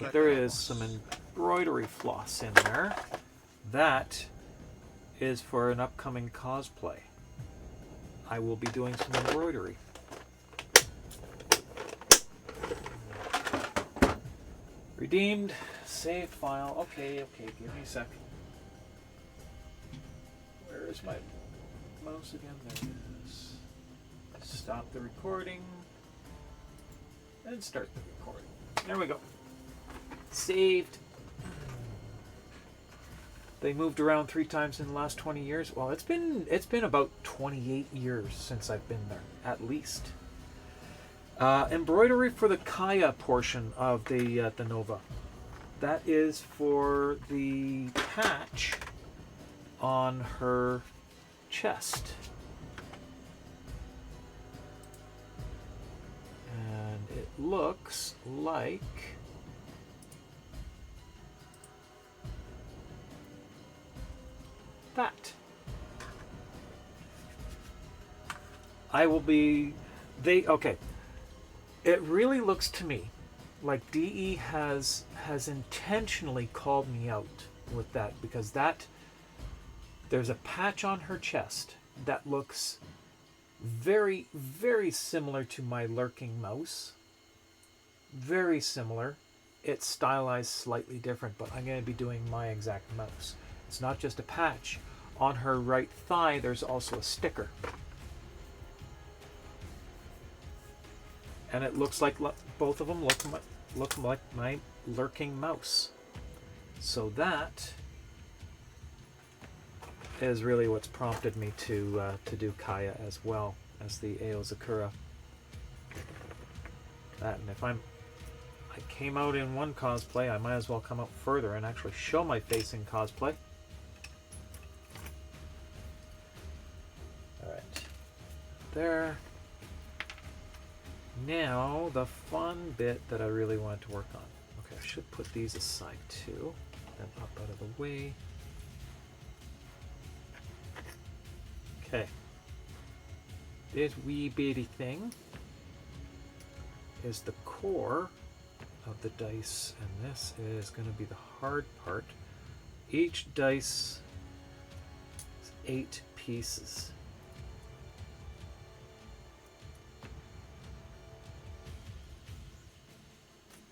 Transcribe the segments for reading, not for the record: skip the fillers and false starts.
But there is some embroidery floss in there. That is for an upcoming cosplay. I will be doing some embroidery. Redeemed, saved file. Okay, give me a sec. Where is my mouse again? There it is. Stop the recording and start the recording. There we go. Saved. They moved around 3 times in the last 20 years. Well, it's been about 28 years since I've been there, at least. Embroidery for the Kaya portion of the Nova. That is for the patch on her chest. And it looks like that. I will be... Okay. It really looks to me like DE has intentionally called me out with that, because there's a patch on her chest that looks very, very similar to my lurking mouse. Very similar. It's stylized slightly different, but I'm going to be doing my exact mouse. It's not just a patch. On her right thigh, there's also a sticker. And it looks like both of them look like my lurking mouse. So that is really what's prompted me to do Kaya as well as the Aozakura. That, and if I came out in one cosplay, I might as well come out further and actually show my face in cosplay. Alright. There. Now, the fun bit that I really wanted to work on. Okay, I should put these aside too. Then up out of the way. Okay. This wee bitty thing is the core of the dice, and this is going to be the hard part. Each dice is 8 pieces.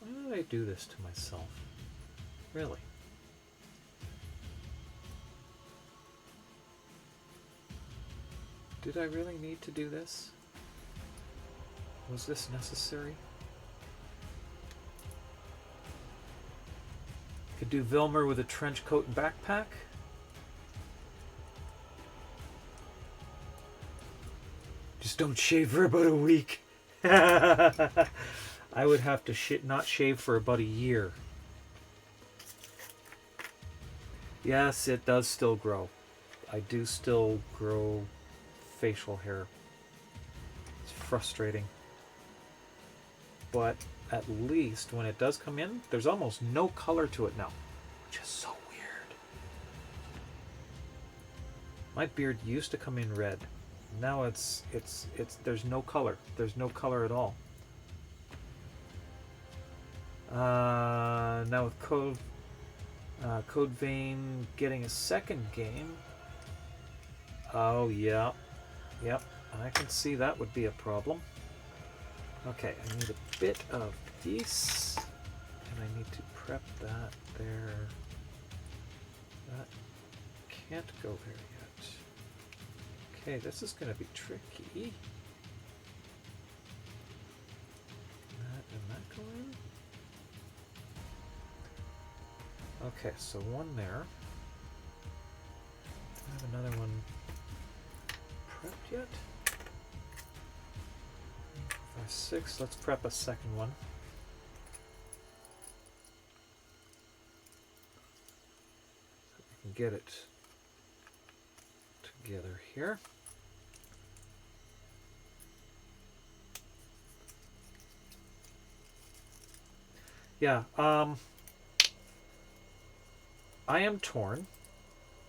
Why did I do this to myself? Really? Did I really need to do this? Was this necessary? Could do Vilmer with a trench coat and backpack. Just don't shave for about a week. I would have to not shave for about a year. Yes, it does still grow. I do still grow facial hair. It's frustrating. But at least when it does come in, there's almost no color to it now, which is so weird. My beard used to come in red. Now it's there's no color. There's no color at all. Now with Code Vein getting a second game. Oh yeah, yep. I can see that would be a problem. Okay, I need a bit of this, and I need to prep that there. That can't go there yet. Okay, this is going to be tricky. That and that go in. Okay, so one there. Do I have another one prepped yet? 5, 6. Let's prep a second one. So we can get it together here. Yeah, I am torn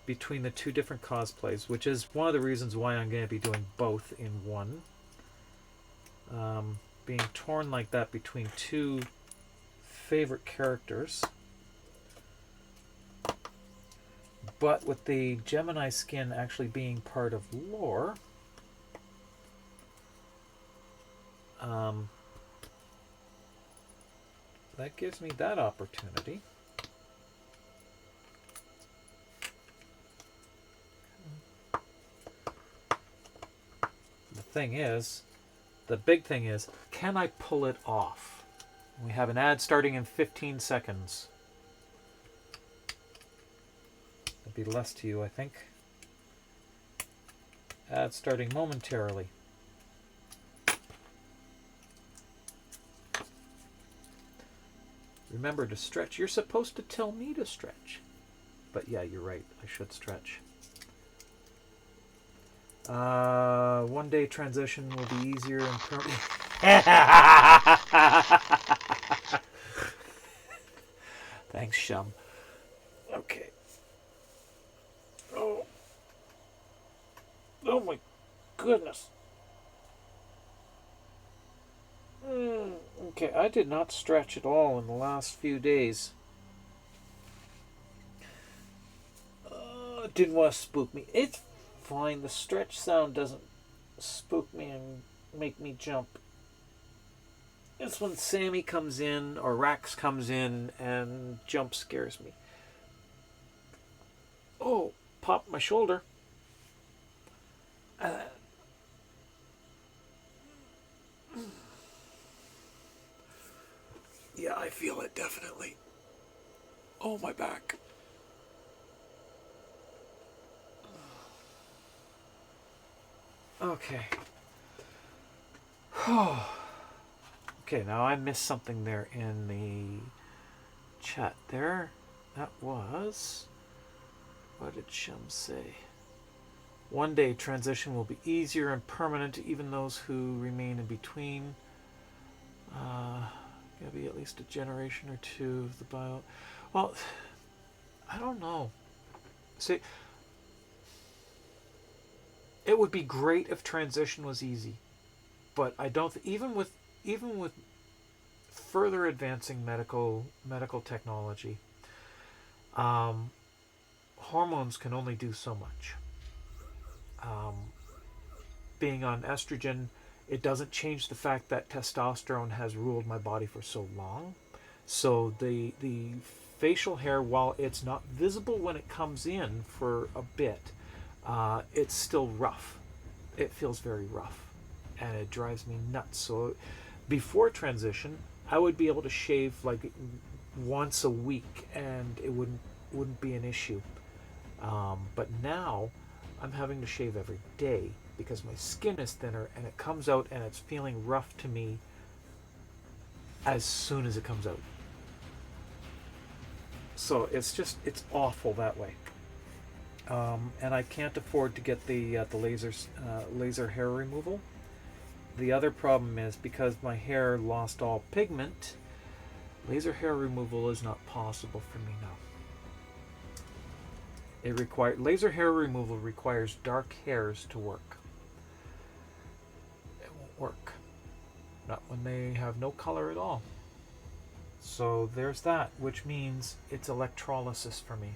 between the 2 different cosplays, which is one of the reasons why I'm going to be doing both in one. Being torn like that between 2 favorite characters. But with the Gemini skin actually being part of lore, that gives me that opportunity. The big thing is, can I pull it off? We have an ad starting in 15 seconds. That'd be less to you, I think. Ad starting momentarily. Remember to stretch. You're supposed to tell me to stretch. But yeah, you're right. I should stretch. 1 day transition will be easier and permanent. Thanks, Shum. Okay. Oh my goodness. Okay, I did not stretch at all in the last few days. Didn't want to spook me. It's fine. The stretch sound doesn't spook me and make me jump. It's when Sammy comes in or Rax comes in and jump scares me. Oh, popped my shoulder. Yeah, I feel it definitely. Oh, my back. Okay. Okay, now I missed something there in the chat there. That was... What did Shum say? 1 day transition will be easier and permanent, even those who remain in between. Gonna be at least a generation or two of the bio. Well, I don't know. See, it would be great if transition was easy, but I don't. Even with further advancing medical technology, hormones can only do so much. Being on estrogen, it doesn't change the fact that testosterone has ruled my body for so long. So the facial hair, while it's not visible when it comes in for a bit, it's still rough. It feels very rough, and it drives me nuts. So before transition, I would be able to shave like once a week, and it wouldn't be an issue. But now I'm having to shave every day because my skin is thinner, and it comes out and it's feeling rough to me as soon as it comes out. So it's awful that way. And I can't afford to get the laser hair removal. The other problem is because my hair lost all pigment, laser hair removal is not possible for me now. Laser hair removal requires dark hairs to work. It won't work. Not when they have no color at all. So there's that, which means it's electrolysis for me.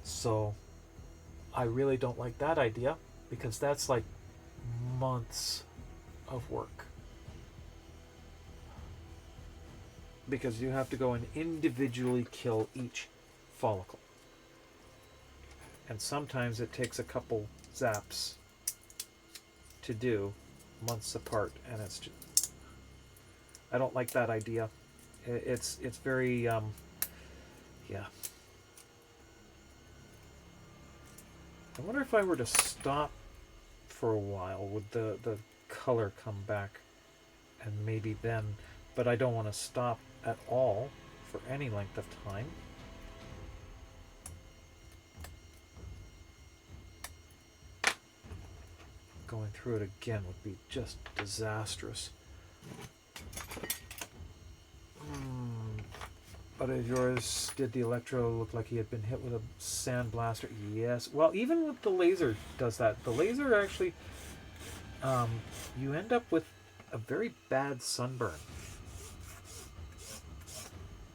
So I really don't like that idea, because that's like months of work. Because you have to go and individually kill each follicle. And sometimes it takes a couple zaps to do, months apart, and it's just, I don't like that idea. It's very yeah. I wonder if I were to stop for a while, would the color come back, and maybe then, but I don't want to stop at all for any length of time. Going through it again would be just disastrous. But as yours, did the electro look like he had been hit with a sandblaster? Yes. Well, even with the laser does that. The laser actually, you end up with a very bad sunburn.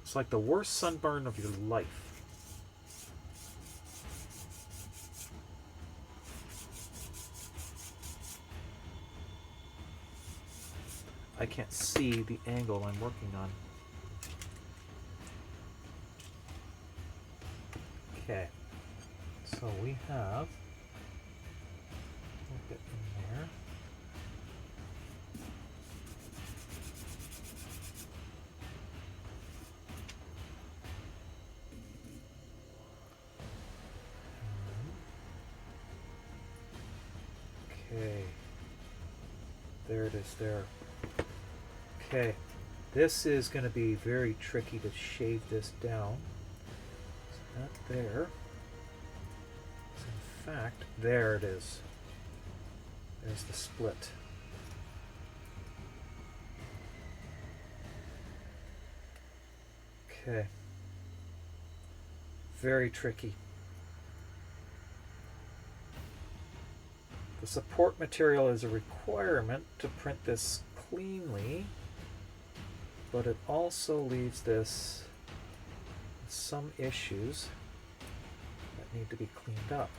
It's like the worst sunburn of your life. I can't see the angle I'm working on. Okay, so we have a little bit in there. Okay, there it is there. Okay, this is going to be very tricky to shave this down. So that there. So in fact, there it is. There's the split. Okay. Very tricky. The support material is a requirement to print this cleanly, but it also leaves this with some issues that need to be cleaned up.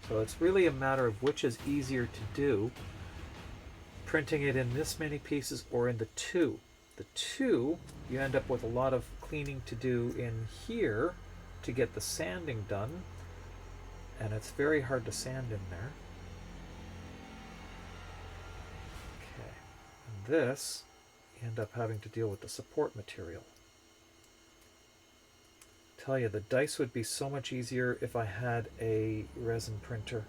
So it's really a matter of which is easier to do, printing it in this many pieces or in the two. The two, you end up with a lot of cleaning to do in here to get the sanding done, and it's very hard to sand in there. Okay, and this, you end up having to deal with the support material. Tell you, the dice would be so much easier if I had a resin printer.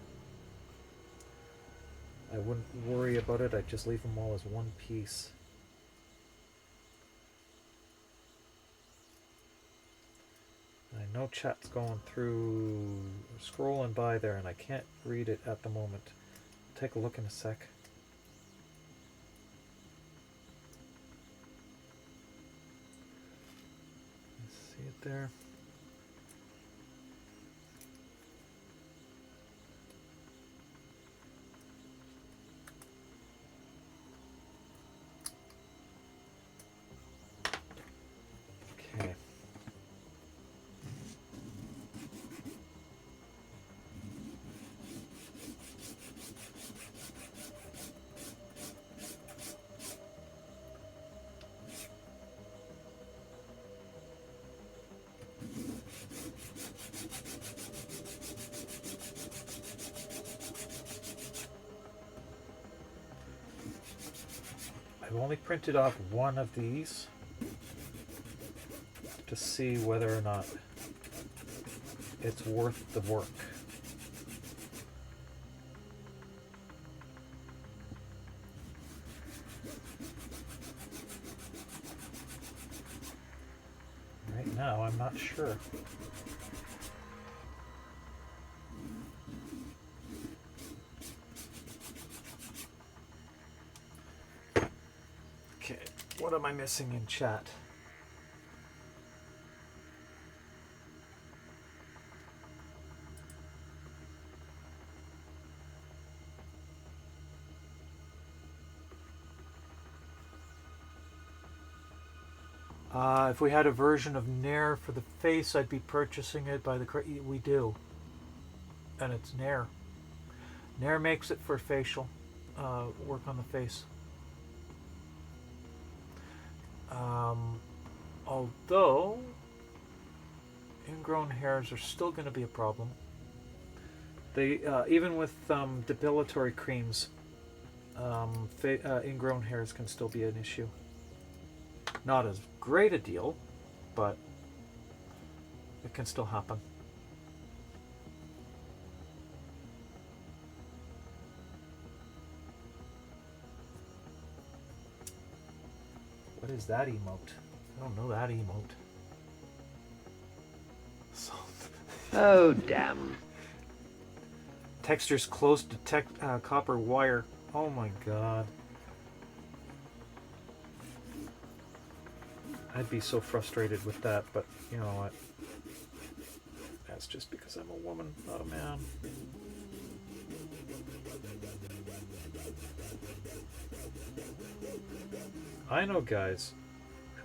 I wouldn't worry about it, I'd just leave them all as one piece. I know chat's going through, scrolling by there, and I can't read it at the moment. Take a look in a sec. See it there? Okay. I've only printed off one of these to see whether or not it's worth the work. Right now, I'm not sure. Okay, what am I missing in chat? If we had a version of Nair for the face, I'd be purchasing it by the we do, and it's Nair. Nair makes it for facial work on the face. Although ingrown hairs are still going to be a problem. They even with depilatory creams, ingrown hairs can still be an issue. Not as great a deal, but it can still happen. What is that emote? I don't know that emote. Oh, damn. Textures close to copper wire. Oh my god. I'd be so frustrated with that, but you know what? That's just because I'm a woman, not a man. I know guys